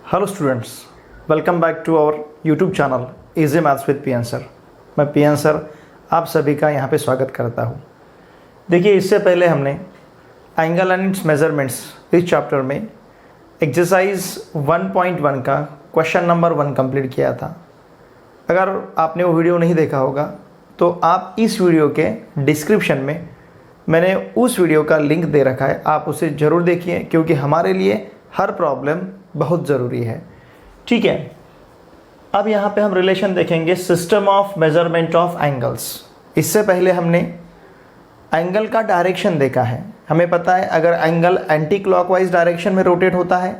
Hello students, welcome back to our YouTube channel easy maths with PN sir. मैं PN sir आप सभी का यहाँ पे स्वागत करता हूँ। देखिए, इससे पहले हमने एंगल एंड इट्स मेजरमेंट्स इस चैप्टर में एक्सरसाइज 1.1 का क्वेश्चन नंबर 1 कंप्लीट किया था। अगर आपने वो वीडियो नहीं देखा होगा तो आप इस वीडियो के डिस्क्रिप्शन में मैंने उस वीडियो का लिंक दे रखा है, आप उसे ज़रूर देखिए क्योंकि हमारे लिए हर प्रॉब्लम बहुत ज़रूरी है। ठीक है, अब यहाँ पे हम रिलेशन देखेंगे system of measurement of angles. इससे पहले हमने एंगल का डायरेक्शन देखा है। हमें पता है अगर एंगल एंटी क्लॉकवाइज डायरेक्शन में रोटेट होता है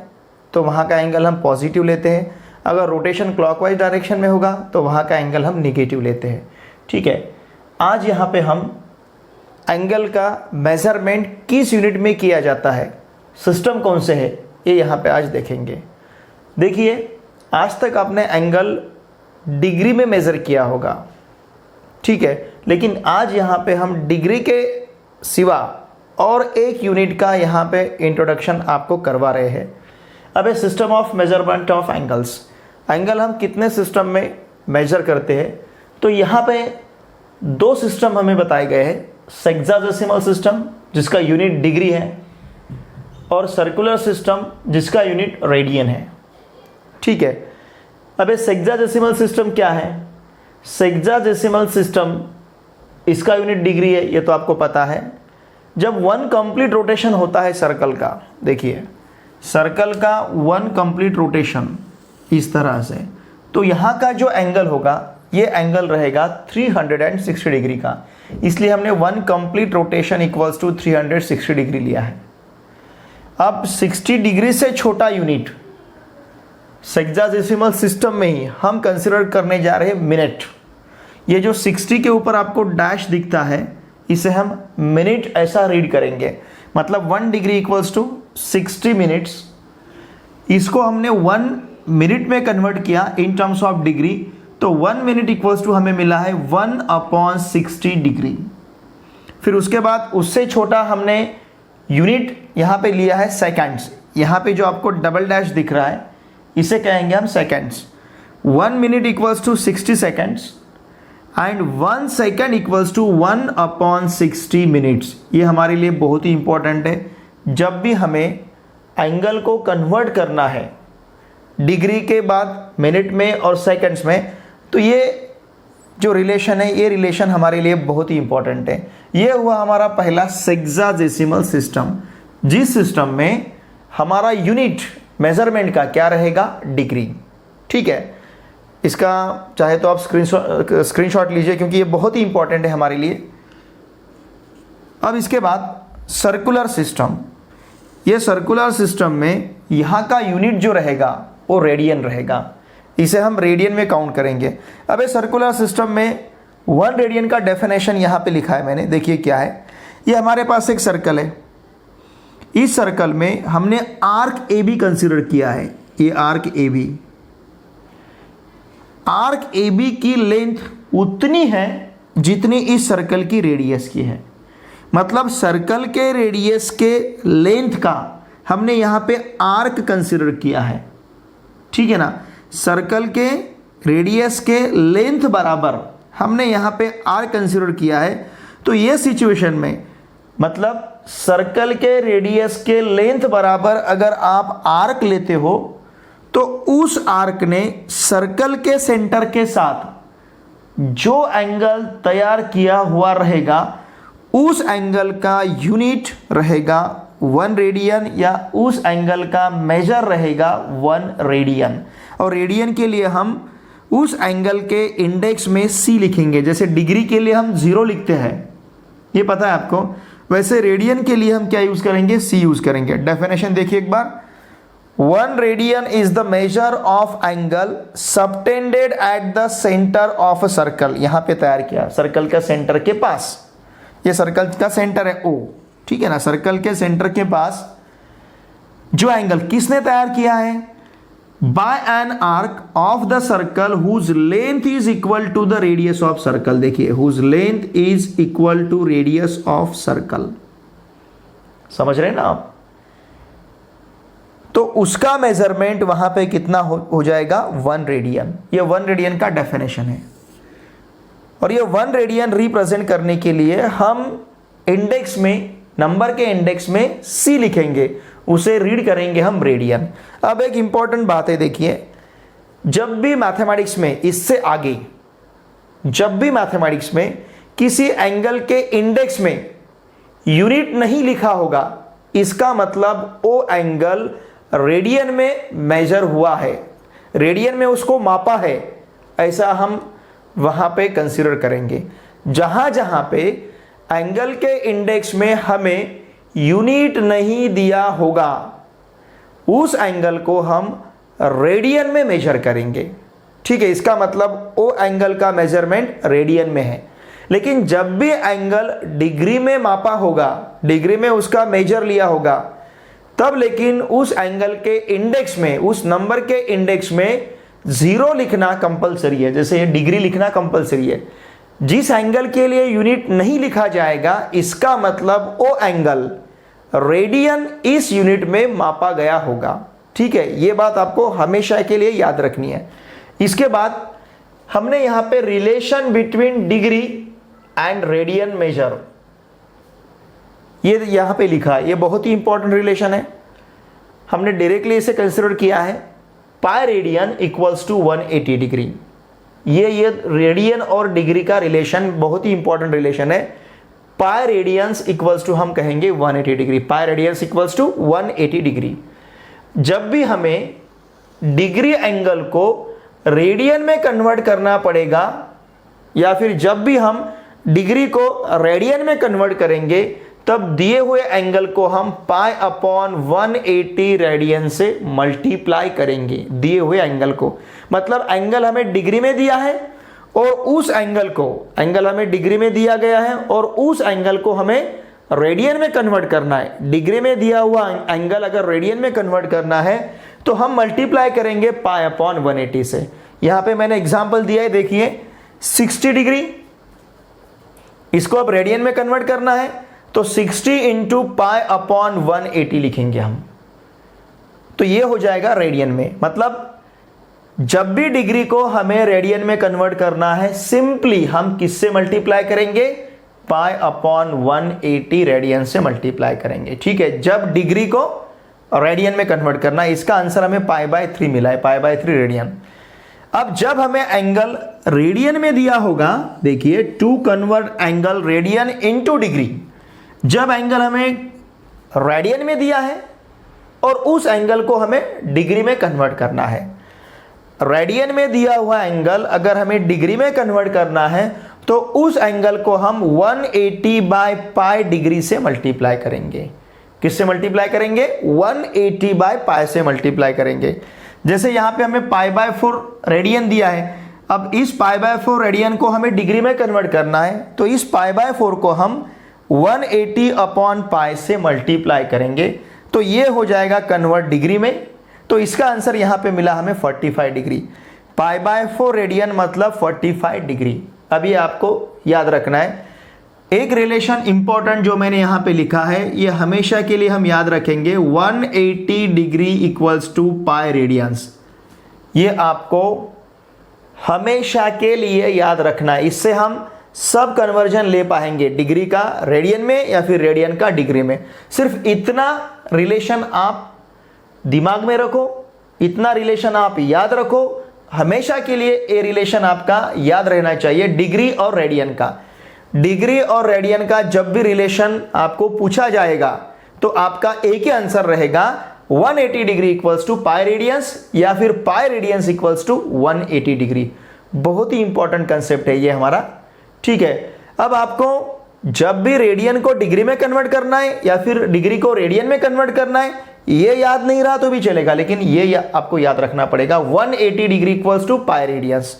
तो वहाँ का एंगल हम पॉजिटिव लेते हैं, अगर रोटेशन क्लॉकवाइज डायरेक्शन में होगा तो वहाँ का एंगल हम निगेटिव लेते हैं। ठीक है, आज यहाँ पे हम एंगल का मेजरमेंट किस यूनिट में किया जाता है, सिस्टम कौन से है, ये यहाँ पे आज देखेंगे। देखिए, आज तक आपने एंगल डिग्री में मेज़र किया होगा, ठीक है, लेकिन आज यहाँ पे हम डिग्री के सिवा और एक यूनिट का यहाँ पे इंट्रोडक्शन आपको करवा रहे हैं। अब system of measurement of angles, angle हम कितने सिस्टम में मेजर करते हैं, तो यहाँ पे दो सिस्टम हमें बताए गए हैं, सेक्साडेसिमल सिस्टम जिसका यूनिट डिग्री है और सर्कुलर सिस्टम जिसका यूनिट रेडियन है। ठीक है, अब सेक्साडेसिमल सिस्टम क्या है? सेक्साडेसिमल सिस्टम इसका यूनिट डिग्री है, ये तो आपको पता है। जब 1 कंप्लीट रोटेशन होता है सर्कल का, देखिए सर्कल का 1 कंप्लीट रोटेशन इस तरह से, तो यहाँ का जो एंगल होगा ये एंगल रहेगा 360 डिग्री का, इसलिए हमने 1 complete rotation equals to 360 degree लिया है। अब 60 डिग्री से छोटा यूनिट सेक्साडेसिमल सिस्टम में ही हम कंसिडर करने जा रहे हैं मिनट। ये जो 60 के ऊपर आपको डैश दिखता है इसे हम मिनट ऐसा रीड करेंगे, मतलब 1 डिग्री इक्वल्स टू 60 मिनट्स। इसको हमने 1 मिनट में कन्वर्ट किया इन टर्म्स ऑफ डिग्री, तो 1 मिनट इक्वल्स टू हमें मिला है 1/60 डिग्री। फिर उसके बाद उससे छोटा हमने यूनिट यहाँ पे लिया है सेकंड्स। यहाँ पे जो आपको डबल डैश दिख रहा है इसे कहेंगे हम seconds. 1 minute equals to 60 seconds and 1 second equals to 1/60 minutes. ये हमारे लिए बहुत ही इंपॉर्टेंट है जब भी हमें एंगल को कन्वर्ट करना है डिग्री के बाद मिनट में और सेकंड्स में, तो ये जो रिलेशन है ये रिलेशन हमारे लिए बहुत ही इंपॉर्टेंट है। ये हुआ हमारा पहला सेक्साडेसिमल सिस्टम, जिस सिस्टम में हमारा यूनिट मेजरमेंट का क्या रहेगा, डिग्री। ठीक है, इसका चाहे तो आप स्क्रीनशॉट लीजिए क्योंकि ये बहुत ही इंपॉर्टेंट है हमारे लिए। अब इसके बाद सर्कुलर सिस्टम, ये सर्कुलर सिस्टम में यहाँ का यूनिट जो रहेगा वो रेडियन रहेगा, इसे हम रेडियन में काउंट करेंगे। अब ये सर्कुलर सिस्टम में 1 रेडियन का डेफिनेशन यहाँ पे लिखा है मैंने, देखिए क्या है। ये हमारे पास एक सर्कल है, इस सर्कल में हमने आर्क ए बी कंसिडर किया है। ये arc A B, arc A B की लेंथ उतनी है जितनी इस सर्कल की रेडियस की है, मतलब सर्कल के रेडियस के लेंथ का हमने यहाँ पे आर्क कंसिडर किया है। ठीक है ना, सर्कल के रेडियस के लेंथ बराबर हमने यहाँ पे आर्क कंसिडर किया है। तो ये सिचुएशन में मतलब सर्कल के रेडियस के लेंथ बराबर अगर आप आर्क लेते हो तो उस आर्क ने सर्कल के सेंटर के साथ जो एंगल तैयार किया हुआ रहेगा उस एंगल का यूनिट रहेगा 1 रेडियन, या उस एंगल का मेजर रहेगा 1 रेडियन। और रेडियन के लिए हम उस एंगल के इंडेक्स में c लिखेंगे, जैसे डिग्री के लिए हम 0 लिखते हैं, ये पता है आपको, वैसे रेडियन के लिए हम क्या यूज़ करेंगे, c यूज़ करेंगे। डेफिनेशन देखिए एक बार, 1 radian is the measure of angle subtended at the centre of a circle. यहाँ पे तैयार किया सर्कल का सेंटर के पास, ये सर्कल का सेंटर है O, ठीक है ना, सर्कल के सेंटर के पास जो एंगल किसने तैयार किया है, by an arc of the circle whose length is equal to the radius of circle. देखिए, whose length is equal to radius of circle, समझ रहे हैं ना आप। तो उसका मेजरमेंट वहां पे कितना हो जाएगा 1 रेडियन। ये 1 रेडियन का डेफिनेशन है। और ये 1 रेडियन रिप्रेजेंट करने के लिए हम इंडेक्स में, नंबर के इंडेक्स में c लिखेंगे, उसे रीड करेंगे हम रेडियन। अब एक इंपॉर्टेंट बात है, देखिए, जब भी मैथमेटिक्स में, इससे आगे जब भी मैथमेटिक्स में किसी एंगल के इंडेक्स में यूनिट नहीं लिखा होगा, इसका मतलब वो एंगल रेडियन में मेजर हुआ है, रेडियन में उसको मापा है, ऐसा हम वहां पे कंसीडर करेंगे। जहां जहां पे एंगल के इंडेक्स में हमें यूनिट नहीं दिया होगा, उस एंगल को हम रेडियन में मेजर करेंगे। ठीक है, इसका मतलब वो एंगल का मेजरमेंट रेडियन में है। लेकिन जब भी एंगल डिग्री में मापा होगा, डिग्री में उसका मेजर लिया होगा, तब लेकिन उस एंगल के इंडेक्स में, उस नंबर के इंडेक्स में 0 लिखना कंपलसरी है। जैसे ये डिग्री लिखना कंपलसरी है। जिस एंगल के लिए यूनिट नहीं लिखा जाएगा, इसका मतलब वो एंगल रेडियन इस यूनिट में मापा गया होगा। ठीक है, ये बात आपको हमेशा के लिए याद रखनी है। इसके बाद हमने यहां पे relation between degree and radian major, ये यहां पे लिखा है। ये बहुत ही इंपॉर्टेंट रिलेशन है। हमने डायरेक्टली इसे कंसीडर किया है, pi radian equals to 180 degree. ये रेडियन और डिग्री का रिलेशन बहुत ही इंपॉर्टेंट रिलेशन है। पाई रेडियंस इक्वल्स टू हम कहेंगे 180 degree. Pi radians equals to 180 degree. जब भी हमें डिग्री एंगल को रेडियन में कन्वर्ट करना पड़ेगा, या फिर जब भी हम डिग्री को रेडियन में कन्वर्ट करेंगे, तब दिए हुए एंगल को हम पाई अपॉन 180 रेडियन से मल्टीप्लाई करेंगे। दिए हुए एंगल को, मतलब एंगल हमें डिग्री में दिया है और उस एंगल को, एंगल हमें डिग्री में दिया गया है और उस एंगल को हमें रेडियन में कन्वर्ट करना है। डिग्री में दिया हुआ एंगल अगर रेडियन में कन्वर्ट करना है तो हम मल्टीप्लाई करेंगे पाई अपॉन 180 से। यहां पे मैंने एग्जांपल दिया है, देखिए 60 डिग्री, इसको अब रेडियन में कन्वर्ट करना है तो 60 इंटू पाई अपॉन 180 लिखेंगे हम, तो ये हो जाएगा रेडियन में। मतलब जब भी डिग्री को हमें रेडियन में कन्वर्ट करना है, सिंपली हम किससे मल्टीप्लाई करेंगे, पाई अपॉन 180 रेडियन से मल्टीप्लाई करेंगे। ठीक है, जब डिग्री को रेडियन में कन्वर्ट करना है, इसका आंसर हमें पाई बाय 3 मिला है, पाई बाय 3 रेडियन। अब जब हमें एंगल रेडियन में दिया होगा, देखिए to convert angle radian into degree, जब एंगल हमें रेडियन में दिया है और उस एंगल को हमें डिग्री में कन्वर्ट करना है, रेडियन में दिया हुआ एंगल अगर हमें डिग्री में कन्वर्ट करना है तो उस एंगल को हम 180 बाय पाई डिग्री से मल्टीप्लाई करेंगे। किससे मल्टीप्लाई करेंगे, 180 बाय पाई से मल्टीप्लाई करेंगे। जैसे यहां पे हमें पाई बाय 4 रेडियन दिया है, अब इस पाई बाय 4 रेडियन को हमें डिग्री में कन्वर्ट करना है, तो इस पाई बाय 4 को हम 180 अपॉन पाई से मल्टीप्लाई करेंगे, तो ये हो जाएगा कन्वर्ट डिग्री में। तो इसका आंसर यहां पे मिला हमें 45 डिग्री। पाई बाय 4 रेडियन मतलब 45 डिग्री। अब ये आपको याद रखना है। एक रिलेशन इंपॉर्टेंट जो मैंने यहां पे लिखा है, ये हमेशा के लिए हम याद रखेंगे, 180 degree equals to pi radians. ये आपको हमेशा के लिए याद रखना है। इससे हम सब कन्वर्जन ले पाएंगे, डिग्री का रेडियन में या फिर रेडियन का डिग्री में। सिर्फ इतना रिलेशन आप दिमाग में रखो, इतना रिलेशन आप याद रखो, हमेशा के लिए ये रिलेशन आपका याद रहना चाहिए, डिग्री और रेडियन का। डिग्री और रेडियन का जब भी रिलेशन आपको पूछा जाएगा तो आपका एक ही आंसर रहेगा, 180 degree equals to pi radians या फिर pi radians equals to 180 degree. बहुत ही इंपॉर्टेंट कंसेप्ट है ये हमारा। ठीक है, अब आपको जब भी रेडियन को डिग्री में कन्वर्ट करना है या फिर डिग्री को रेडियन में कन्वर्ट करना है, ये याद नहीं रहा तो भी चलेगा, लेकिन ये आपको याद रखना पड़ेगा, 180 degree equals to pi radians.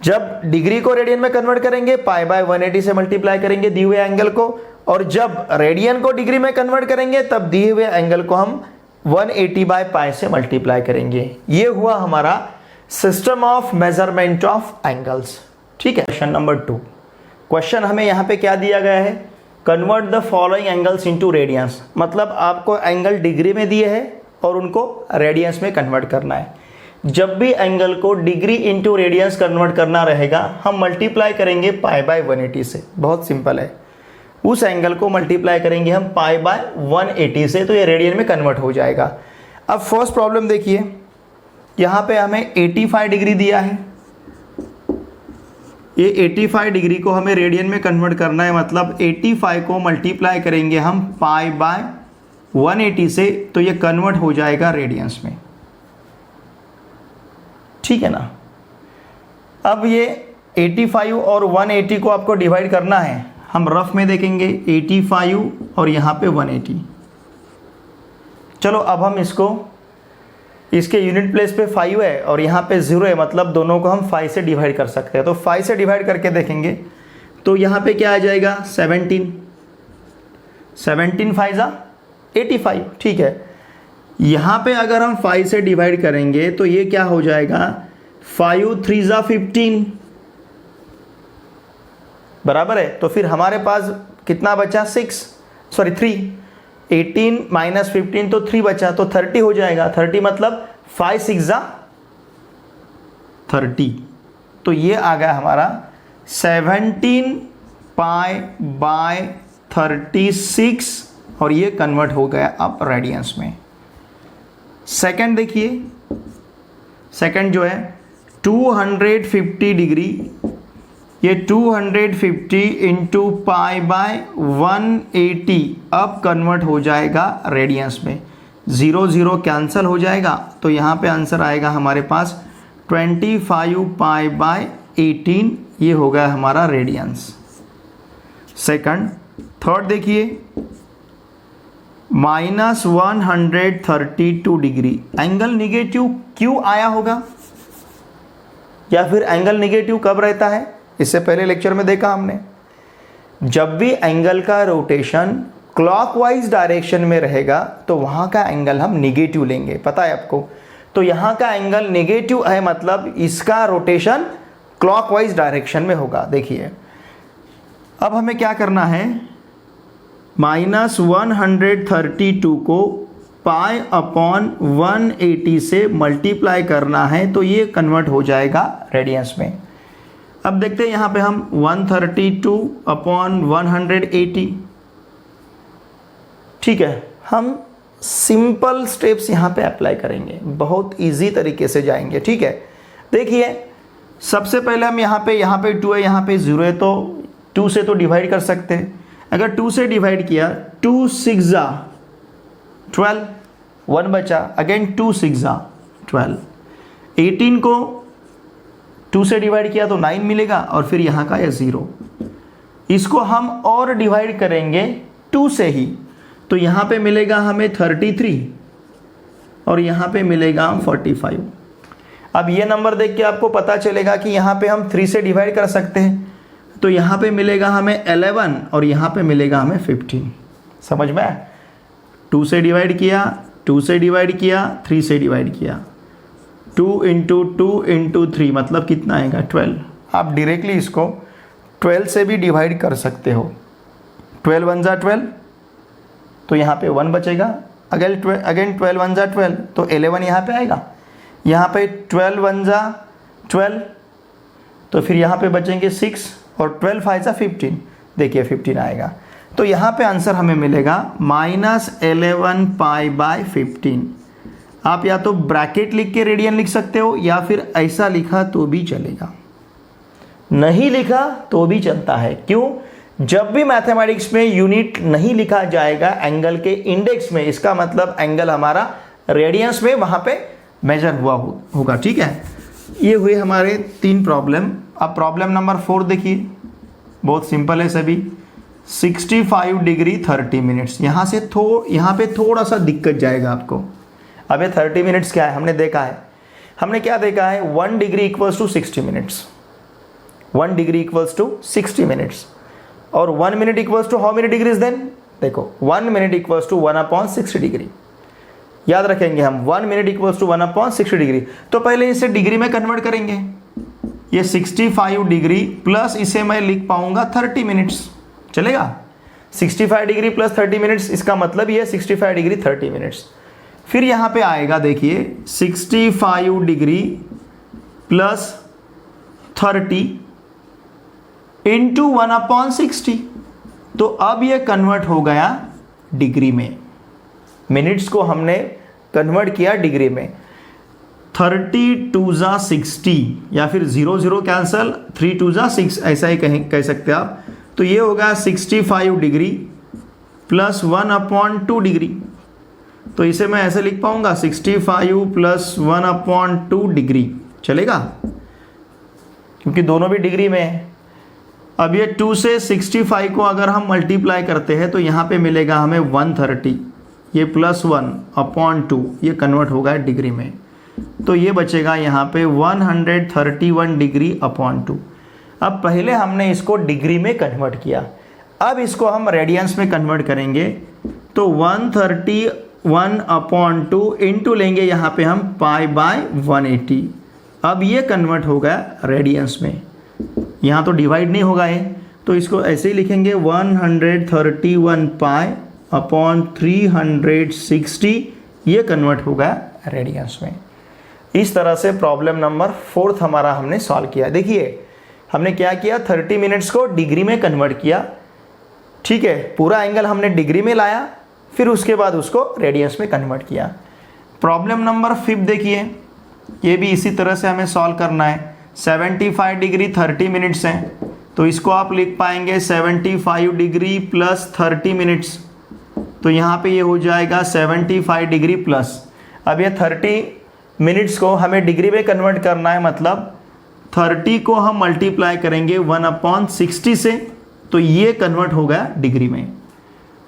जब डिग्री को रेडियन में कन्वर्ट करेंगे, पाई बाय 180 से मल्टीप्लाई करेंगे दिए हुए एंगल को, और जब रेडियन को डिग्री में कन्वर्ट करेंगे तब दिए हुए एंगल को हम 180 बाय पाई से मल्टीप्लाई करेंगे। ये हुआ हमारा system of measurement of angles. ठीक है, क्वेश्चन नंबर 2। क्वेश्चन हमें यहाँ पे क्या दिया गया है, convert the following angles into radiance. मतलब आपको एंगल डिग्री में दिए हैं और उनको रेडियंस में कन्वर्ट करना है। जब भी एंगल को डिग्री इंटू रेडियंस कन्वर्ट करना रहेगा, हम मल्टीप्लाई करेंगे पाई बाय 180 से। बहुत सिंपल है, उस एंगल को मल्टीप्लाई करेंगे हम पाई बाय 180 से, तो ये रेडियन में कन्वर्ट हो जाएगा। अब फर्स्ट प्रॉब्लम देखिए, यहाँ पे हमें 85 डिग्री दिया है, ये 85 डिग्री को हमें रेडियन में कन्वर्ट करना है, मतलब 85 को मल्टीप्लाई करेंगे हम पाई बाय 180 से, तो ये कन्वर्ट हो जाएगा रेडियंस में। ठीक है ना। अब ये 85 और 180 को आपको डिवाइड करना है, हम रफ में देखेंगे 85 और यहाँ पे 180। चलो अब हम इसके यूनिट प्लेस पे 5 है और यहाँ पे 0 है, मतलब दोनों को हम 5 से डिवाइड कर सकते हैं। तो 5 से डिवाइड करके देखेंगे तो यहाँ पे क्या आ जाएगा 17 5 जा 85। ठीक है, यहाँ पे अगर हम 5 से डिवाइड करेंगे तो ये क्या हो जाएगा 5 3 जा 15 बराबर है। तो फिर हमारे पास कितना बचा 3, 18 माइनस 15 तो 3 बचा, तो 30 हो जाएगा। 30 मतलब 5 6 जा 30, तो ये आ गया हमारा 17 पाई बाय 36 और ये कन्वर्ट हो गया अब रेडियंस में। सेकंड देखिए, सेकंड जो है 250 डिग्री, ये 250 इंटू पाई बाय 180 अब कन्वर्ट हो जाएगा रेडियंस में। 0 0 कैंसिल हो जाएगा, तो यहाँ पे आंसर आएगा हमारे पास 25 पाई बाय 18, ये हो गया हमारा रेडियंस। सेकंड। थर्ड देखिए -132 डिग्री, एंगल निगेटिव क्यों आया होगा, या फिर एंगल निगेटिव कब रहता है, इससे पहले लेक्चर में देखा हमने। जब भी एंगल का रोटेशन क्लॉकवाइज डायरेक्शन में रहेगा तो वहां का एंगल हम निगेटिव लेंगे, पता है आपको। तो यहाँ का एंगल निगेटिव है, मतलब इसका रोटेशन क्लॉकवाइज डायरेक्शन में होगा। देखिए अब हमें क्या करना है, -132 को पाई अपॉन 180 से मल्टीप्लाई करना है, तो ये कन्वर्ट हो जाएगा रेडियंस में। अब देखते हैं यहाँ पे हम 132 अपॉन 180। ठीक है, हम सिंपल स्टेप्स यहाँ पे अप्लाई करेंगे, बहुत इजी तरीके से जाएंगे। ठीक है, देखिए सबसे पहले हम यहाँ पे 2 है, यहाँ पे 0 है, तो 2 से तो डिवाइड कर सकते हैं। अगर 2 से डिवाइड किया 2 6 जा 12, 1 बचा, अगेन 2 6 जा 12। 18 को 2 से डिवाइड किया तो 9 मिलेगा, और फिर यहाँ का 0। इसको हम और डिवाइड करेंगे 2 से ही, तो यहाँ पे मिलेगा हमें 33 और यहाँ पे मिलेगा 45। अब ये नंबर देख के आपको पता चलेगा कि यहाँ पे हम 3 से डिवाइड कर सकते हैं, तो यहाँ पे मिलेगा हमें 11 और यहाँ पे मिलेगा हमें 15। समझ में आया? 2 से डिवाइड किया, 2 से डिवाइड किया, 3 से डिवाइड किया, 2 इंटू 2 इंटू 3 मतलब कितना आएगा 12। आप डायरेक्टली इसको 12 से भी डिवाइड कर सकते हो। 12 1 जा 12, तो यहाँ पे 1 बचेगा, अगेन 12 1 जा 12, तो 11 यहाँ पे आएगा। यहाँ पे 12 1 जा 12, तो फिर यहाँ पे बचेंगे 6 और 12 5 जा 15, देखिए 15 आएगा। तो यहाँ पे आंसर हमें मिलेगा -11 पाई बाय 15। आप या तो ब्रैकेट लिख के रेडियन लिख सकते हो, या फिर ऐसा लिखा तो भी चलेगा, नहीं लिखा तो भी चलता है। क्यों? जब भी मैथमेटिक्स में यूनिट नहीं लिखा जाएगा एंगल के इंडेक्स में, इसका मतलब एंगल हमारा रेडियंस में वहां पे मेजर हुआ होगा। ठीक है, ये हुए हमारे 3 प्रॉब्लम। अब प्रॉब्लम नंबर 4 देखिए, बहुत सिंपल है सभी। 65 डिग्री 30 मिनट्स, यहाँ पे थोड़ा सा दिक्कत जाएगा आपको। अब ये 30 मिनट्स क्या है, हमने क्या देखा है 1 degree equals to 60 minutes, 1 degree equals to 60 minutes, और 1 minute equals to how many degrees then, देखो 1 मिनट इक्वल्स टू 1/60 डिग्री। याद रखेंगे हम 1 मिनट इक्वल्स टू 1/60 डिग्री। तो पहले इसे डिग्री में कन्वर्ट करेंगे, ये 65 डिग्री प्लस इसे मैं लिख पाऊंगा 30 मिनट्स, चलेगा? 65 डिग्री प्लस 30 मिनट्स, इसका मतलब ये 65 डिग्री 30 मिनट्स। फिर यहाँ पे आएगा देखिए 65 डिग्री प्लस 30 इंटू 1/60। तो अब ये कन्वर्ट हो गया डिग्री में, मिनट्स को हमने कन्वर्ट किया डिग्री में। 30 2 जा 60 या फिर 0 0 कैंसल, 3 2 जा 6 ऐसा ही कह सकते हैं आप। तो ये होगा 65 डिग्री प्लस 1/2 डिग्री। तो इसे मैं ऐसे लिख पाऊंगा 65 प्लस 1/2 डिग्री, चलेगा क्योंकि दोनों भी डिग्री में है। अब ये 2 से 65 को अगर हम मल्टीप्लाई करते हैं तो यहाँ पे मिलेगा हमें 130, ये प्लस 1/2, ये कन्वर्ट होगा डिग्री में। तो ये बचेगा यहाँ पे 131 डिग्री अपॉन 2। अब पहले हमने इसको डिग्री में कन्वर्ट किया, अब इसको हम रेडियंस में कन्वर्ट करेंगे। तो 131/2 इंटू लेंगे यहाँ पे हम π/180। अब ये कन्वर्ट होगा रेडियंस में, यहाँ तो डिवाइड नहीं होगा ये, तो इसको ऐसे ही लिखेंगे 131 π/360, ये कन्वर्ट होगा रेडियंस में। इस तरह से प्रॉब्लम नंबर 4 हमारा हमने सॉल्व किया। देखिए हमने क्या किया, 30 मिनट्स को डिग्री में कन्वर्ट किया, ठीक है, पूरा एंगल हमने डिग्री में लाया, फिर उसके बाद उसको रेडियंस में कन्वर्ट किया। प्रॉब्लम नंबर 5 देखिए, ये भी इसी तरह से हमें सॉल्व करना है। 75 डिग्री 30 मिनट्स हैं, तो इसको आप लिख पाएंगे 75 डिग्री प्लस 30 मिनट्स। तो यहाँ पे ये हो जाएगा 75 डिग्री प्लस, अब ये 30 मिनट्स को हमें डिग्री में कन्वर्ट करना है, मतलब 30 को हम मल्टीप्लाई करेंगे 1/60 से, तो ये कन्वर्ट हो गया डिग्री में।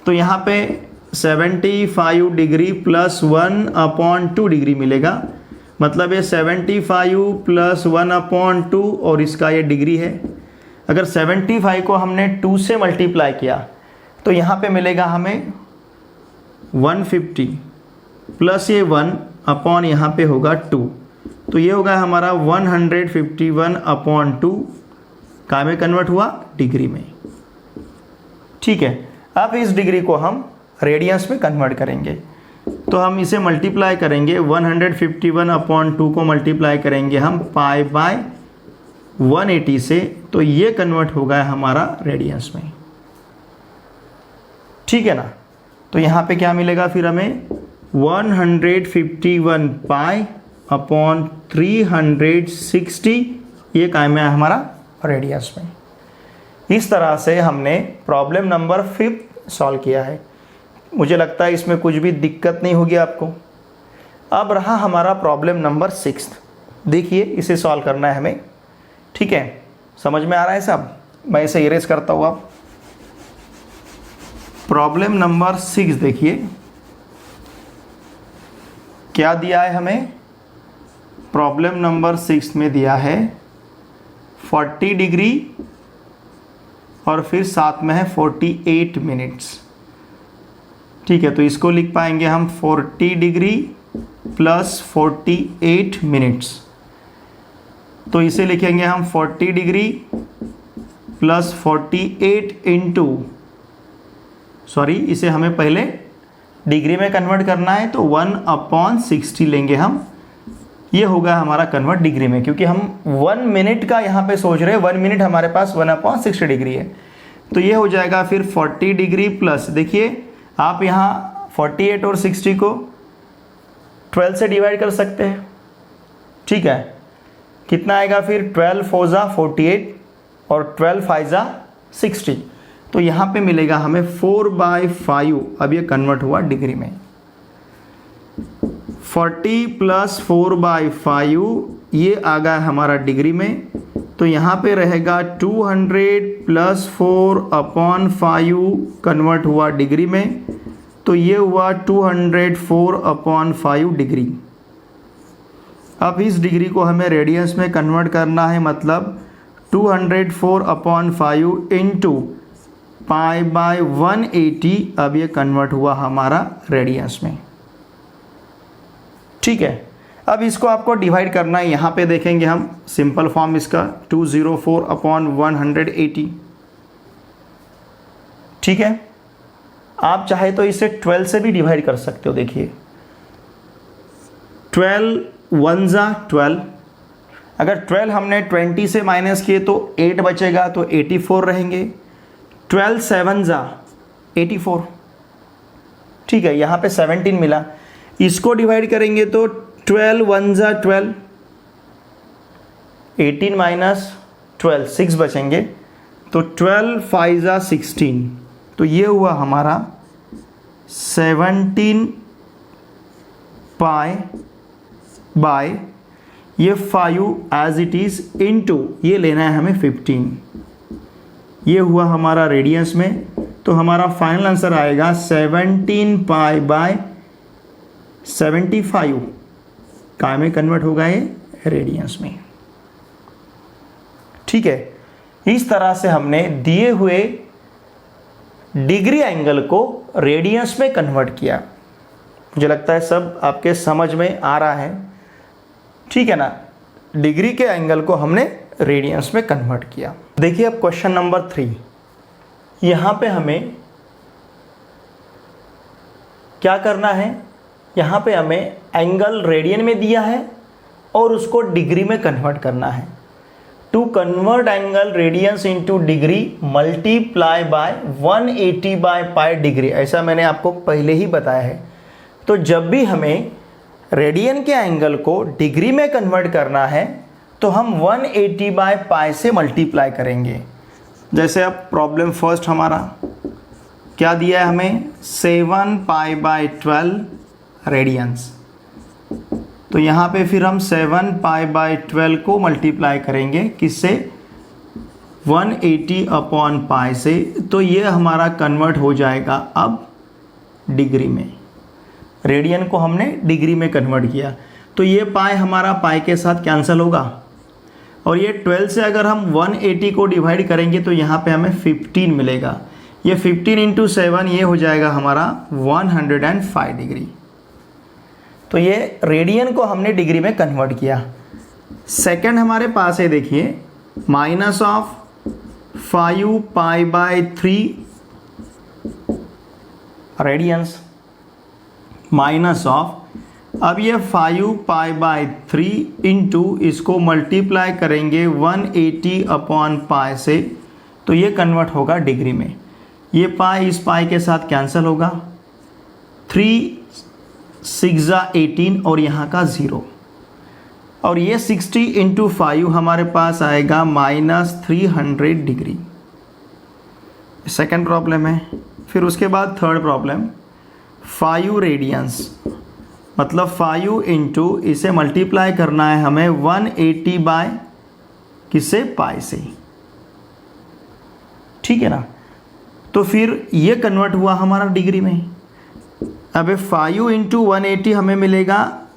तो यहाँ पे 75 डिग्री प्लस 1/2 डिग्री मिलेगा, मतलब ये 75 प्लस 1/2 और इसका ये डिग्री है। अगर 75 को हमने 2 से मल्टीप्लाई किया तो यहाँ पे मिलेगा हमें 150 प्लस ये 1 अपॉन यहाँ पे होगा 2, तो ये होगा हमारा 151/2, का में कन्वर्ट हुआ डिग्री में, ठीक है। अब इस डिग्री को हम रेडियंस में कन्वर्ट करेंगे, तो हम इसे मल्टीप्लाई करेंगे 151/2 को मल्टीप्लाई करेंगे हम π/180 से, तो ये कन्वर्ट होगा हमारा रेडियंस में, ठीक है ना। तो यहाँ पे क्या मिलेगा फिर हमें 151 π/360, ये कायम है हमारा रेडियंस में। इस तरह से हमने प्रॉब्लम नंबर 5 सॉल्व किया है। मुझे लगता है इसमें कुछ भी दिक्कत नहीं होगी आपको। अब रहा हमारा प्रॉब्लम नंबर 6। देखिए इसे सॉल्व करना है हमें, ठीक है, समझ में आ रहा है सब। मैं इसे इरेज करता हूँ। आप प्रॉब्लम नंबर 6 देखिए क्या दिया है हमें। प्रॉब्लम नंबर 6 में दिया है 40 डिग्री और फिर साथ में है 48 मिनट्स, ठीक है। तो इसको लिख पाएंगे हम 40 डिग्री प्लस 48 मिनट्स। तो इसे लिखेंगे हम 40 डिग्री प्लस 48 इंटू, सॉरी इसे हमें पहले डिग्री में कन्वर्ट करना है, तो 1/60 लेंगे हम, ये होगा हमारा कन्वर्ट डिग्री में, क्योंकि हम 1 मिनट का यहाँ पे सोच रहे हैं। 1 मिनट हमारे पास 1/60 डिग्री है, तो ये हो जाएगा फिर 40 डिग्री प्लस, देखिए आप यहाँ 48 और 60 को 12 से डिवाइड कर सकते हैं, ठीक है। कितना आएगा फिर 12 4 जा 48 और 12 5 जा 60, तो यहाँ पे मिलेगा हमें 4/5। अब ये कन्वर्ट हुआ डिग्री में। 40 प्लस 4/5 ये आ गया हमारा डिग्री में, तो यहाँ पे रहेगा 200 प्लस 4/5 कन्वर्ट हुआ डिग्री में, तो ये हुआ 204/5 डिग्री। अब इस डिग्री को हमें रेडियंस में कन्वर्ट करना है, मतलब 204/5 इंटू π/180। अब ये कन्वर्ट हुआ हमारा रेडियंस में, ठीक है। अब इसको आपको डिवाइड करना है, यहाँ पे देखेंगे हम सिंपल फॉर्म इसका 204/180, ठीक है। आप चाहे तो इसे 12 से भी डिवाइड कर सकते हो। देखिए 12 1 जा 12, अगर 12 हमने 20 से माइनस किए तो 8 बचेगा, तो 84 रहेंगे। 12 7 जा 84, ठीक है, यहाँ पे 17 मिला। इसको डिवाइड करेंगे तो 12 1 जा 12, 18 माइनस 12 6 बचेंगे, तो 12 5 जा 16, तो ये हुआ हमारा 17 पाई बाय ये 5 एज इट इज़ इनटू ये लेना है हमें 15, ये हुआ हमारा रेडियंस में। तो हमारा फाइनल आंसर आएगा 17 पाई बाय 75, काय में कन्वर्ट होगा ये रेडियंस में, ठीक है। इस तरह से हमने दिए हुए डिग्री एंगल को रेडियंस में कन्वर्ट किया। मुझे लगता है सब आपके समझ में आ रहा है, ठीक है ना। डिग्री के एंगल को हमने रेडियंस में कन्वर्ट किया। देखिए अब क्वेश्चन नंबर 3, यहाँ पे हमें क्या करना है, यहाँ पे हमें एंगल रेडियन में दिया है और उसको डिग्री में कन्वर्ट करना है। To convert angle radians into degree multiply by 180 by pi degree, ऐसा मैंने आपको पहले ही बताया है। तो जब भी हमें रेडियन के एंगल को डिग्री में कन्वर्ट करना है तो हम 180 बाय पाई से मल्टीप्लाई करेंगे। जैसे अब प्रॉब्लम फर्स्ट हमारा क्या दिया है हमें, 7 पाई बाय 12 रेडियंस, तो यहाँ पे फिर हम 7 पाई बाय 12 को मल्टीप्लाई करेंगे किससे, 180 अपॉन पाई से, तो ये हमारा कन्वर्ट हो जाएगा अब डिग्री में। रेडियन को हमने डिग्री में कन्वर्ट किया, तो ये पाई हमारा पाई के साथ कैंसिल होगा, और ये 12 से अगर हम 180 को डिवाइड करेंगे तो यहाँ पे हमें 15 मिलेगा। ये 15 इंटू 7 ये हो जाएगा हमारा 105 डिग्री। तो ये रेडियन को हमने डिग्री में कन्वर्ट किया। सेकंड हमारे पास है, देखिए minus of 5 pi by 3 radians minus of, अब ये 5 पाई बाय 3 इंटू इसको मल्टीप्लाई करेंगे 180 अपॉन पाई से, तो ये कन्वर्ट होगा डिग्री में। ये पाई इस पाई के साथ कैंसिल होगा, 3 6 जा 18 और यहाँ का 0, और ये 60 इंटू 5 हमारे पास आएगा -300 डिग्री। सेकेंड प्रॉब्लम है। फिर उसके बाद थर्ड प्रॉब्लम 5 रेडियंस, मतलब 5 इंटू इसे मल्टीप्लाई करना है हमें 180 बाय किससे, पाई से, ठीक है ना। तो फिर ये कन्वर्ट हुआ हमारा डिग्री में। अब 5 इंटू 180 हमें मिलेगा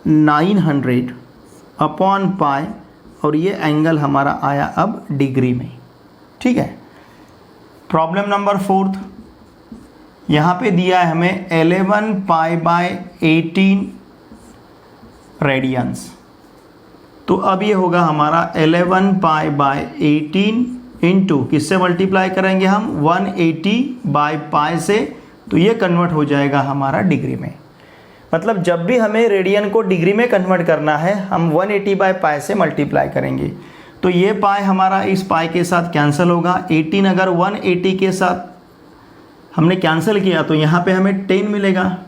900 अपॉन पाई, और ये एंगल हमारा आया अब डिग्री में, ठीक है। प्रॉब्लम नंबर 4, यहाँ पे दिया है हमें 11 पाई बाय 18 रेडियंस, तो अब ये होगा हमारा 11 पाई बाय 18 इंटू किससे मल्टीप्लाई करेंगे हम 180 बाय पाई से, तो ये कन्वर्ट हो जाएगा हमारा डिग्री में। मतलब जब भी हमें रेडियन को डिग्री में कन्वर्ट करना है हम 180 बाय पाई से मल्टीप्लाई करेंगे, तो ये पाई हमारा इस पाई के साथ कैंसिल होगा। 18 अगर 180 के साथ हमने कैंसिल किया तो यहाँ पे हमें 10 मिलेगा,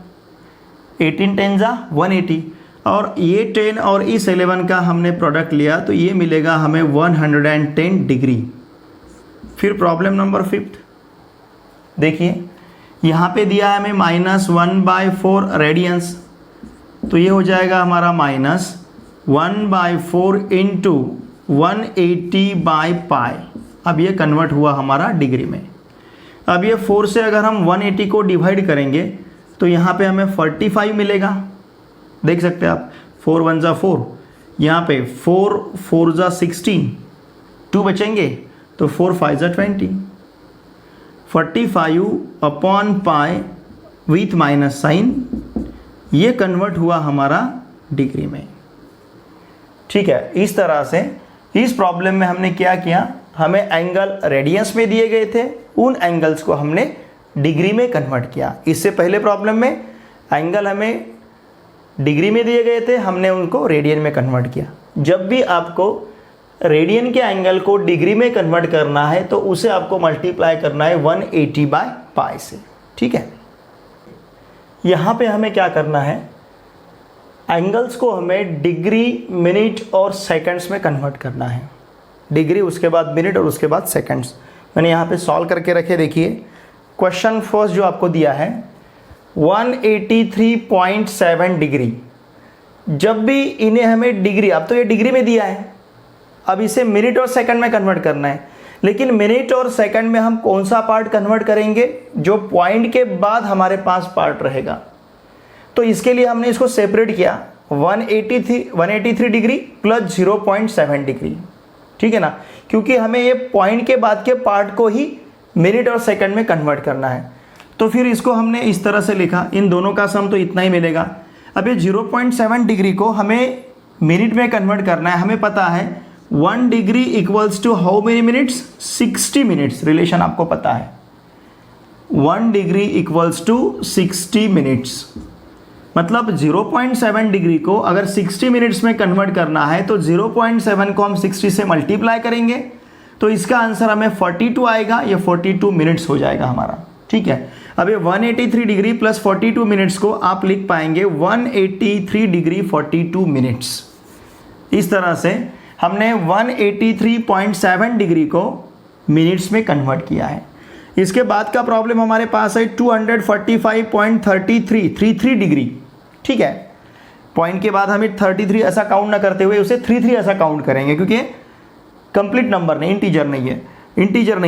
18 10 जा 180, और ये 10 और इस 11 का हमने प्रोडक्ट लिया तो ये मिलेगा हमें 110 डिग्री। फिर प्रॉब्लम नंबर 5, देखिए यहाँ पे दिया है हमें -1/4 रेडियंस, तो ये हो जाएगा हमारा -1/4 इंटू 180 बाय पाई। अब ये कन्वर्ट हुआ हमारा डिग्री में। अब ये 4 से अगर हम 180 को डिवाइड करेंगे तो यहाँ पे हमें 45 मिलेगा। देख सकते हैं आप, 4 1 जा 4, यहाँ पे 4 4 जा 16, 2 बचेंगे तो 4 5 जा 20, 45 upon pi with minus sign, ये कन्वर्ट हुआ हमारा डिग्री में, ठीक है। इस तरह से इस प्रॉब्लम में हमने क्या किया, हमें एंगल रेडियंस में दिए गए थे, उन एंगल्स को हमने डिग्री में कन्वर्ट किया। इससे पहले प्रॉब्लम में एंगल हमें डिग्री में दिए गए थे, हमने उनको रेडियन में कन्वर्ट किया। जब भी आपको रेडियन के एंगल को डिग्री में कन्वर्ट करना है तो उसे आपको मल्टीप्लाई करना है 180/π से, ठीक है। यहाँ पे हमें क्या करना है, एंगल्स को हमें डिग्री, मिनट और सेकंड्स में कन्वर्ट करना है। डिग्री, उसके बाद मिनट और उसके बाद सेकंड्स। मैंने यहाँ पे सॉल्व करके रखे, देखिए क्वेश्चन फर्स्ट जो आपको दिया है 183.7 डिग्री। जब भी इन्हें हमें डिग्री, अब तो ये डिग्री में दिया है, अब इसे मिनट और सेकंड में कन्वर्ट करना है। लेकिन मिनट और सेकंड में हम कौन सा पार्ट कन्वर्ट करेंगे, जो पॉइंट के बाद हमारे पास पार्ट रहेगा। तो इसके लिए हमने इसको सेपरेट किया, 183 डिग्री प्लस 0.7 डिग्री, ठीक है ना, क्योंकि हमें ये पॉइंट के बाद के पार्ट को ही मिनट और सेकंड में कन्वर्ट करना है। तो फिर इसको हमने इस तरह से लिखा, इन दोनों का सम तो इतना ही मिलेगा। अब ये 0.7 डिग्री को हमें मिनट में कन्वर्ट करना है। हमें पता है 1 degree equals to how many minutes, 60 minutes. Relation आपको पता है, 1 डिग्री इक्वल्स टू 60 मिनट्स। मतलब 0.7 डिग्री को अगर 60 मिनट्स में कन्वर्ट करना है तो 0.7 को हम 60 से मल्टीप्लाई करेंगे तो इसका आंसर हमें 42 आएगा। ये 42 मिनट्स हो जाएगा हमारा, ठीक है। अब ये 183 डिग्री प्लस 42 मिनट्स को आप लिख पाएंगे 183 डिग्री 42 मिनट्स। इस तरह से हमने 183.7 डिग्री को मिनट्स में कन्वर्ट किया है। इसके बाद का प्रॉब्लम हमारे पास है 245.33 डिग्री, ठीक है। पॉइंट के बाद हमें 33 ऐसा काउंट ना करते हुए उसे 33 ऐसा काउंट करेंगे, क्योंकि कंप्लीट नंबर नहीं, इंटीजर नहीं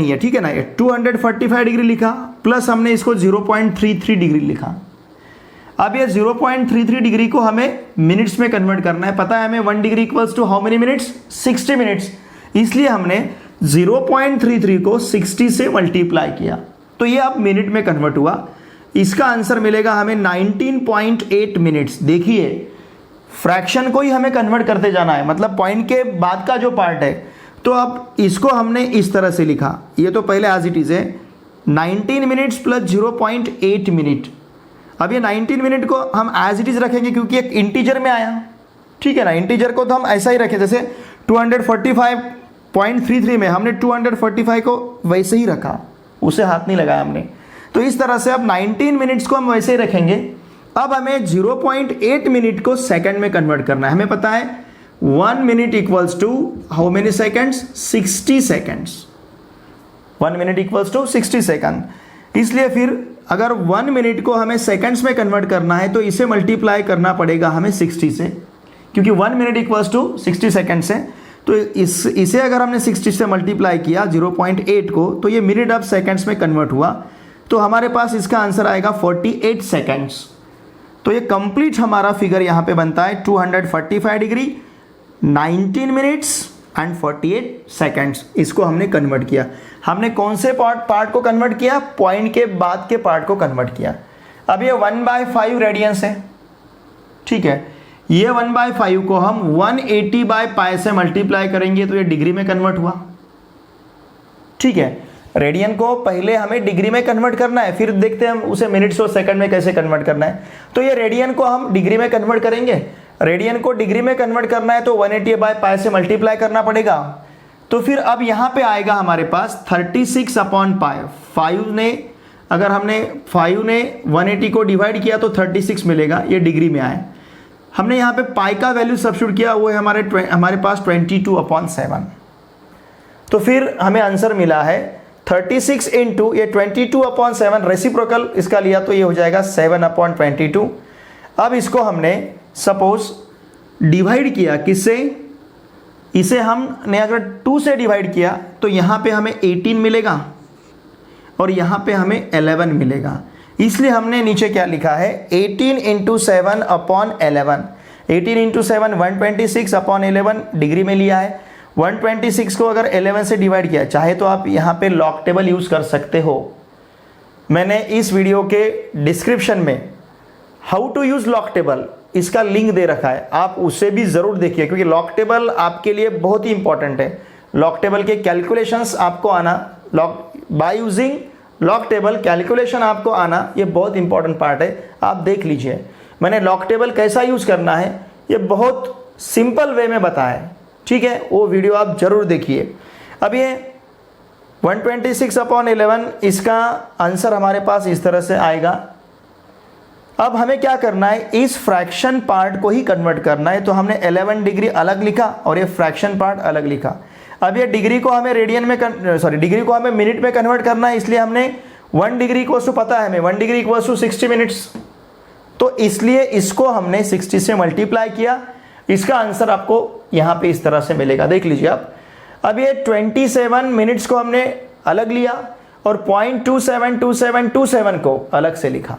है, ठीक है ना। ये 245 डिग्री लिखा प्लस हमने इसको 0.33 डिग्री लिखा। अब ये 0.33 डिग्री को हमें मिनट्स में कन्वर्ट करना है। पता है हमें 1 degree equals to how many minutes, 60 minutes. इसलिए हमने 0.33 को 60 से मल्टीप्लाई किया तो ये अब मिनट में कन्वर्ट हुआ। इसका आंसर मिलेगा हमें 19.8 मिनट्स। देखिए फ्रैक्शन को ही हमें कन्वर्ट करते जाना है, मतलब पॉइंट के बाद का जो पार्ट है। तो अब इसको हमने इस तरह से लिखा, ये तो पहले एज इट इज है, 19 मिनट्स प्लस 0.8 मिनट। अब ये 19 मिनट को हम एज इट इज रखेंगे क्योंकि एक इंटीजर में आया, ठीक है ना। इंटीजर को तो हम ऐसा ही रखें, जैसे 245.33 में हमने 245 को वैसे ही रखा, उसे हाथ नहीं लगाया हमने। तो इस तरह से अब 19 मिनट्स को हम वैसे ही रखेंगे। अब हमें 0.8 मिनट को सेकंड में कन्वर्ट करना है। हमें पता है 1 minute equals to how many seconds, 60 seconds. 1 minute equals to 60 second. इसलिए फिर अगर 1 मिनट को हमें सेकंड्स में कन्वर्ट करना है तो इसे मल्टीप्लाई करना पड़ेगा हमें 60 से, क्योंकि 1 मिनट इक्वल्स टू 60 सेकंड्स है। तो इसे अगर हमने 60 से मल्टीप्लाई किया 0.8 को, तो ये मिनट अब सेकंड्स में कन्वर्ट हुआ। तो हमारे पास इसका आंसर आएगा 48 सेकंड्स। तो ये कंप्लीट हमारा फिगर यहाँ पे बनता है 245 डिग्री, 19 मिनट्स एंड 48 सेकंड्स। इसको हमने कन्वर्ट किया। हमने कौन से पार्ट को कन्वर्ट किया, पॉइंट के बाद के पार्ट को कन्वर्ट किया। अब ये 1/5 रेडियंस है, ठीक है। ये 1/5 को हम 180/π से मल्टीप्लाई करेंगे तो ये डिग्री में कन्वर्ट हुआ, ठीक है। रेडियन को पहले हमें डिग्री में कन्वर्ट करना है, फिर देखते हैं हम उसे मिनट्स और सेकंड में कैसे कन्वर्ट करना है। तो ये रेडियन को हम डिग्री में कन्वर्ट करेंगे। रेडियन को डिग्री में कन्वर्ट करना है तो 180/π से मल्टीप्लाई करना पड़ेगा। तो फिर अब यहाँ पे आएगा हमारे पास 36/π। 5 ने 180 को डिवाइड किया तो 36 मिलेगा, ये डिग्री में आए। हमने यहाँ पे पाई का वैल्यू सब्स्टिट्यूट किया, वो है हमारे पास 22/7। तो फिर हमें आंसर मिला है 36 इंटू ये 22/7, रेसिप्रोकल इसका लिया तो ये हो जाएगा 7/22। अब इसको हमने सपोज डिवाइड किया किससे, इसे हमने अगर 2 से डिवाइड किया तो यहाँ पे हमें 18 मिलेगा और यहाँ पे हमें 11 मिलेगा। इसलिए हमने नीचे क्या लिखा है, 18 इंटू 7/11। 18 इंटू 7 126/11 डिग्री में लिया है। 126 को अगर 11 से डिवाइड किया, चाहे तो आप यहाँ पे लॉग टेबल यूज़ कर सकते हो। मैंने इस वीडियो के डिस्क्रिप्शन में how to use log table इसका लिंक दे रखा है, आप उसे भी ज़रूर देखिए, क्योंकि लॉग टेबल आपके लिए बहुत ही इंपॉर्टेंट है। लॉग टेबल के कैलकुलेशंस आपको आना, by using log table calculation आपको आना, ये बहुत इंपॉर्टेंट पार्ट है, आप देख लीजिए। मैंने लॉग टेबल कैसा यूज़ करना है ये बहुत सिंपल वे में बताया है, ठीक है, वो वीडियो आप ज़रूर देखिए। अब ये 126/11 इसका आंसर हमारे पास इस तरह से आएगा। अब हमें क्या करना है, इस फ्रैक्शन पार्ट को ही कन्वर्ट करना है, तो हमने 11 डिग्री अलग लिखा और ये फ्रैक्शन पार्ट अलग लिखा। अब ये डिग्री को हमें रेडियन में डिग्री को हमें मिनट में कन्वर्ट करना है, इसलिए हमने 1 डिग्री इक्वल्स टू पता है हमें 1 डिग्री इक्वल्स टू 60 मिनट्स, तो इसलिए इसको हमने 60 से मल्टीप्लाई किया। इसका आंसर आपको यहाँ पे इस तरह से मिलेगा, देख लीजिए आप। अब ये 27 मिनट्स को हमने अलग लिया और 0.272727 को अलग से लिखा।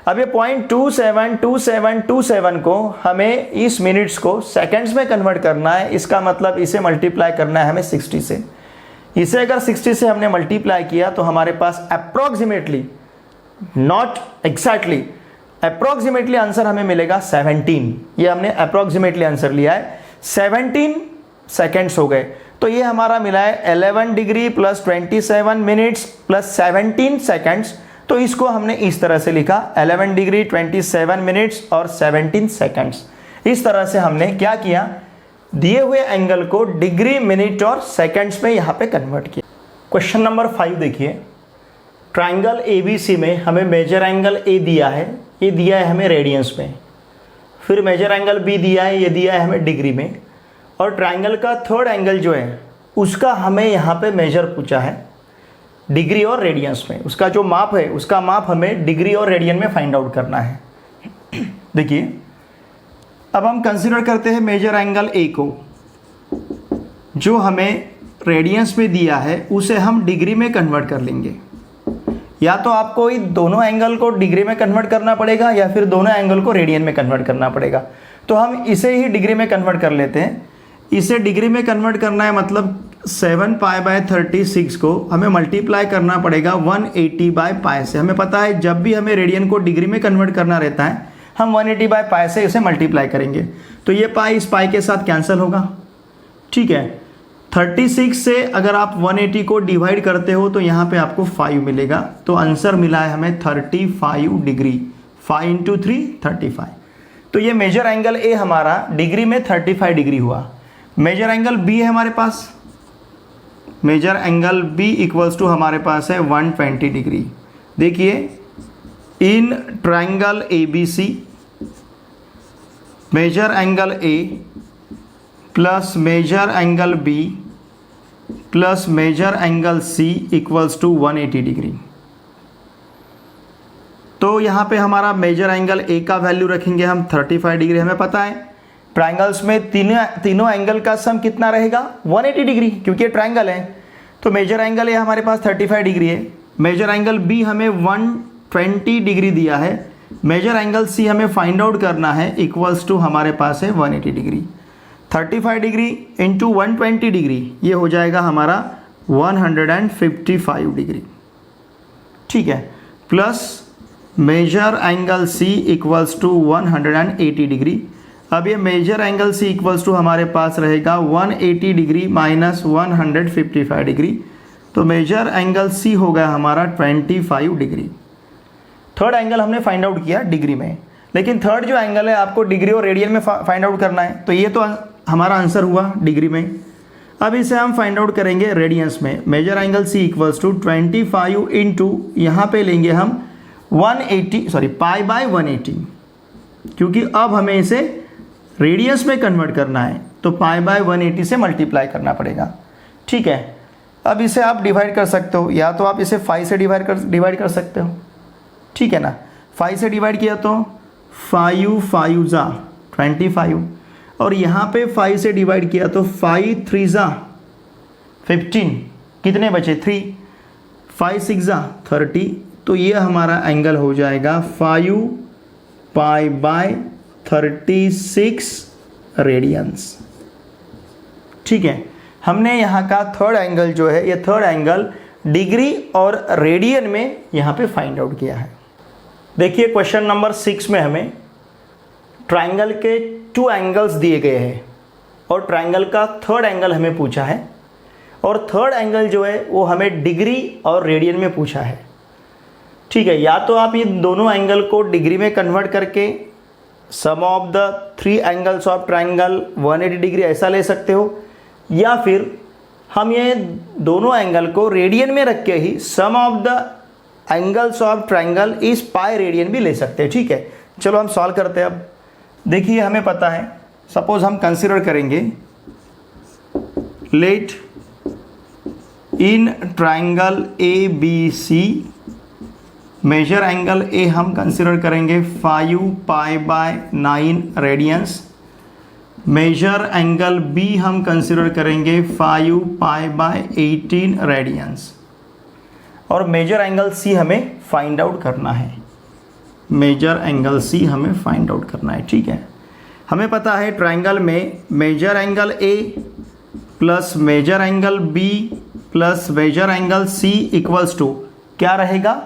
अब ये 0.272727 को हमें इस मिनट्स को सेकंड्स में कन्वर्ट करना है, इसका मतलब इसे मल्टीप्लाई करना है हमें 60 से। इसे अगर 60 से हमने मल्टीप्लाई किया तो हमारे पास approximately, not exactly, approximately answer हमें मिलेगा 17। ये हमने अप्रॉक्सीमेटली आंसर लिया है, 17 सेकेंड्स हो गए। तो ये हमारा मिला है 11 degree plus 27 minutes plus 17 seconds. तो इसको हमने इस तरह से लिखा 11 डिग्री 27 मिनट्स और 17 सेकेंड्स। इस तरह से हमने क्या किया, दिए हुए एंगल को डिग्री, मिनट और सेकेंड्स में यहाँ पे कन्वर्ट किया। क्वेश्चन नंबर 5 देखिए, ट्राइंगल ABC में हमें मेजर एंगल A दिया है, ये दिया है हमें रेडियंस में, फिर मेजर एंगल B दिया है, ये दिया है हमें डिग्री में, और ट्राइंगल का थर्ड एंगल जो है उसका हमें यहाँ पे मेजर पूछा है डिग्री और रेडियंस में। उसका जो माप है उसका माप हमें डिग्री और रेडियन में फाइंड आउट करना है। देखिए अब हम कंसीडर करते हैं मेजर एंगल A को, जो हमें रेडियंस में दिया है उसे हम डिग्री में कन्वर्ट कर लेंगे। या तो आपको दोनों एंगल को डिग्री में कन्वर्ट करना पड़ेगा या फिर दोनों एंगल को रेडियन में कन्वर्ट करना पड़ेगा। तो हम इसे ही डिग्री में कन्वर्ट कर लेते हैं। इसे डिग्री में कन्वर्ट करना है मतलब 7π/36 को हमें मल्टीप्लाई करना पड़ेगा 180/π से। हमें पता है जब भी हमें रेडियन को डिग्री में कन्वर्ट करना रहता है हम 180/π से इसे मल्टीप्लाई करेंगे। तो ये पाई इस पाई के साथ कैंसिल होगा, ठीक है। 36 से अगर आप 180 को डिवाइड करते हो तो यहाँ पे आपको 5 मिलेगा। तो आंसर मिला है हमें 35 डिग्री, 5 × 3 35। तो ये मेजर एंगल A हमारा डिग्री में 35 डिग्री हुआ। मेजर एंगल B है हमारे पास, major angle B equals to हमारे पास है 120 डिग्री। देखिए इन triangle ABC major angle A plus major angle B plus major angle C equals to 180 degree. तो यहाँ पे हमारा मेजर एंगल A का वैल्यू रखेंगे हम 35 डिग्री। हमें पता है ट्राइंगल्स में तीनों एंगल का सम कितना रहेगा 180 डिग्री, क्योंकि ये ट्राइंगल है। तो मेजर एंगल A हमारे पास 35 डिग्री है, मेजर एंगल B हमें 120 डिग्री दिया है, मेजर एंगल C हमें फाइंड आउट करना है इक्वल्स टू हमारे पास है 180 डिग्री। 35 डिग्री इंटू 120 डिग्री ये हो जाएगा हमारा 155 डिग्री, ठीक है, plus major angle C equals to 180 degree. अब ये major angle C equals to हमारे पास रहेगा 180 डिग्री माइनस 155 डिग्री। तो मेजर एंगल C हो गया हमारा 25 डिग्री। थर्ड एंगल हमने फाइंड आउट किया डिग्री में, लेकिन थर्ड जो एंगल है आपको डिग्री और रेडियन में फाइंड आउट करना है। तो ये तो हमारा आंसर हुआ डिग्री में। अब इसे हम फाइंड आउट करेंगे रेडियंस में। Measure angle C equals to 25 into यहाँ पे लेंगे हम 180 π/180, क्योंकि अब हमें इसे रेडियंस में कन्वर्ट करना है तो π/180 से मल्टीप्लाई करना पड़ेगा, ठीक है। अब इसे आप डिवाइड कर सकते हो, या तो आप इसे 5 से डिवाइड कर सकते हो, ठीक है ना। 5 से डिवाइड किया तो 5 5 जा 25, और यहाँ पे 5 से डिवाइड किया तो 5 3 जा 15, कितने बचे 3, 5 6 जा 30। तो ये हमारा एंगल हो जाएगा 5π/36 रेडियंस, ठीक है। हमने यहाँ का थर्ड एंगल जो है, ये थर्ड एंगल डिग्री और रेडियन में यहाँ पे फाइंड आउट किया है। देखिए क्वेश्चन नंबर 6 में हमें ट्राइंगल के 2 एंगल्स दिए गए हैं और ट्राइंगल का थर्ड एंगल हमें पूछा है, और थर्ड एंगल जो है वो हमें डिग्री और रेडियन में पूछा है, ठीक है। या तो आप ये दोनों एंगल को डिग्री में कन्वर्ट करके sum of the 3 angles of triangle 180 degree ऐसा ले सकते हो, या फिर हम ये दोनों एंगल को रेडियन में रख के ही sum of the angles of triangle is pi radian भी ले सकते हैं। ठीक है, चलो हम सॉल्व करते हैं। अब देखिए हमें पता है, सपोज हम कंसिडर करेंगे let in triangle A B C measure angle A हम कंसिडर करेंगे 5 pi by 9 radians, measure angle B हम कंसिडर करेंगे 5 पाई बाय 18 रेडियंस, और मेजर एंगल सी हमें फाइंड आउट करना है। मेजर एंगल सी हमें फाइंड आउट करना है। ठीक है, हमें पता है ट्राइंगल में measure angle A plus major angle B plus major angle C equals to क्या रहेगा,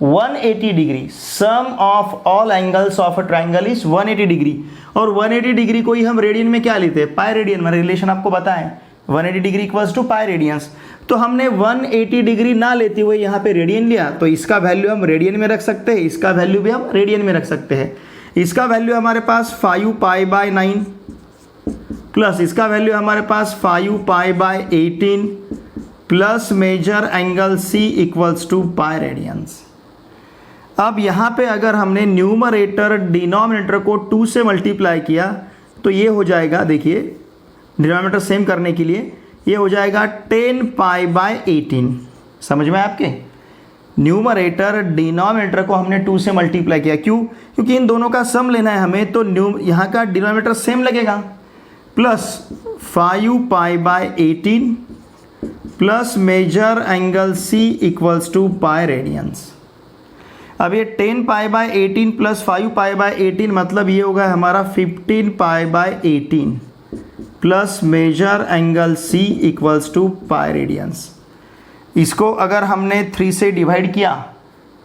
180 degree. Sum of all angles of a triangle is 180 degree, और 180 डिग्री को ही हम रेडियन में क्या लेते हैं, पाई रेडियन में। रिलेशन आपको पता है 180 degree equals to pi radians. तो हमने 180 डिग्री ना लेते हुए यहाँ पे रेडियन लिया, तो इसका वैल्यू हम रेडियन में रख सकते हैं, इसका वैल्यू भी हम रेडियन में रख सकते हैं। इसका वैल्यू हमारे पास 5 पाई बाय 9 प्लस इसका वैल्यू हमारे पास 5 pi by 18 plus major angle C equals to pi radians. अब यहाँ पे अगर हमने न्यूमरेटर डिनोमिनेटर को 2 से मल्टीप्लाई किया तो ये हो जाएगा, देखिए डिनोमिनेटर सेम करने के लिए ये हो जाएगा 10 पाई बाय 18। समझ में आपके, न्यूमरेटर डिनोमिनेटर को हमने 2 से मल्टीप्लाई किया, क्यों, क्योंकि इन दोनों का सम लेना है हमें, तो यहाँ का डिनोमिनेटर सेम लगेगा, plus 5 pi by 18 plus major angle C equals to pi radians. अब ये 10 pi by 18 plus 5 pi by 18 मतलब ये होगा हमारा 15 pi by 18 plus major angle C equals to pi radians. इसको अगर हमने 3 से डिवाइड किया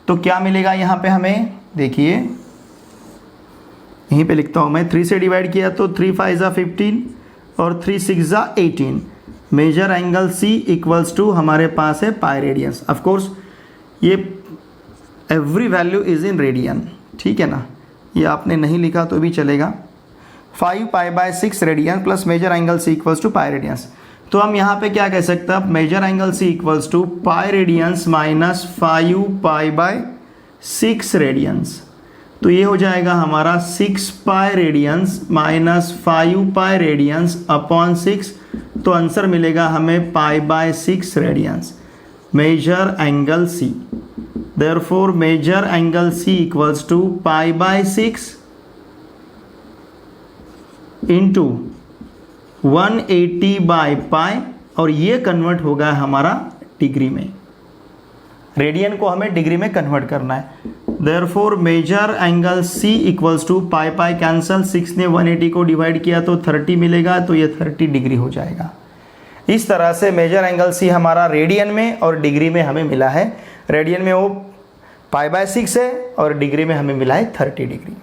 तो क्या मिलेगा यहाँ पे हमें, देखिए यहीं पे लिखता हूँ मैं, 3 से डिवाइड किया तो 3 5 ज़ा 15 और 3 6 ज़ा 18। Measure angle C equals to हमारे पास है पाई रेडियंस। ऑफ कोर्स ये every value is in radian, ठीक है ना, ये आपने नहीं लिखा तो भी चलेगा। 5 pi by 6 radian plus major angle C equals to pi radians. तो हम यहाँ पे क्या कह सकते हैं, measure angle C equals to pi radians minus 5 pi by 6 radians. तो ये हो जाएगा हमारा 6 pi radians minus 5 pi radians upon 6, तो आंसर मिलेगा हमें pi by 6 radians. Measure angle C, therefore measure angle C equals to pi by 6 into 180 by pi, और ये कन्वर्ट होगा हमारा डिग्री में। रेडियन को हमें डिग्री में कन्वर्ट करना है। therefore measure angle C equals to pi pi cancel, 6 ने 180 को डिवाइड किया तो 30 मिलेगा, तो ये 30 डिग्री हो जाएगा। इस तरह से मेजर एंगल सी हमारा रेडियन में और डिग्री में हमें मिला है। रेडियन में वो पाई बाय 6 है और डिग्री में हमें मिला है 30 डिग्री।